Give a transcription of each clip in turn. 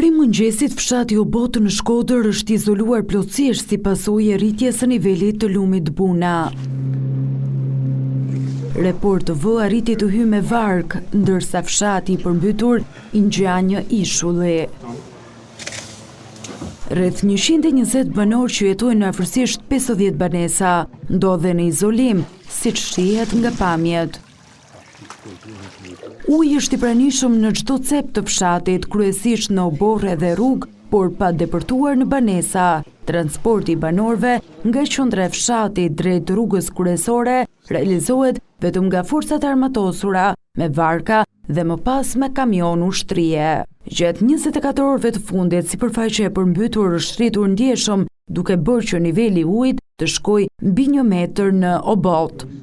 Prej mëngjesit, fshati Obotë në Shkodër është izoluar plotësisht si pasojë e rritjes së nivelit të lumit Buna. Report TV arriti të hyjë me varg, ndërsa fshati i përmbytur i ngja një ishulli. Rreth 120 banor që jetojnë në afërsisht 50 banesa ndodhen në izolim, siç shihet nga pamjet. Uji është i pranishëm në çdo cep të fshatit, kryesisht në oborre dhe rrugë, por pa depërtuar në banesa. Transporti i banorëve nga qendra e fshatit drejt rrugës kryesore realizohet vetëm nga forcat armatosura, me varka dhe më pas me kamion ushtrie. Gjatë 24 orëve të fundit, sipërfaqja e përmbytur është rritur ndjeshëm, duke bërë që niveli i ujit të shkojë mbi 1 metër në Obotë.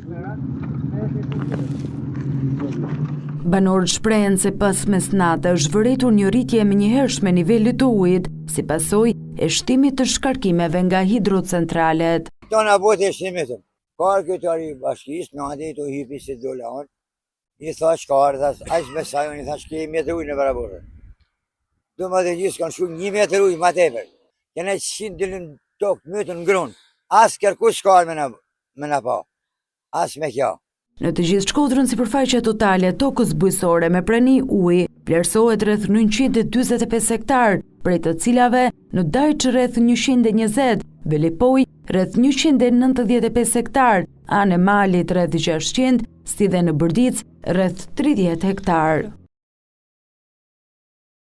Banorët shprehen se pas mesnatë është vërtetur një rritje menjëhershme nivelit të ujit, si pasojë e shtimit të shkarkimeve nga hidrocentralet. Tona botë e shtimitën. Ka kryetari i bashkisë, në atë të hipi si dolan. I thash ka ardhas, aq me sa unë thash ke 1 metër ujë në baraborë. Domethënë gjithë kanë shumë 1 metër ujë më tepër. Kena 100 dilën tokë mytën ngron. As kërkush ka me na pa. As me kjo. Në të gjithë Shkodrën, sipërfaqja totale e tokës bujësore me prani uji vlerësohet rreth 945 hektar, prej të cilave në Dajç rreth 120, Velipoj rreth 195 hektar, anë e Malit rreth 600, si dhe në Bërdic rreth 30 hektar.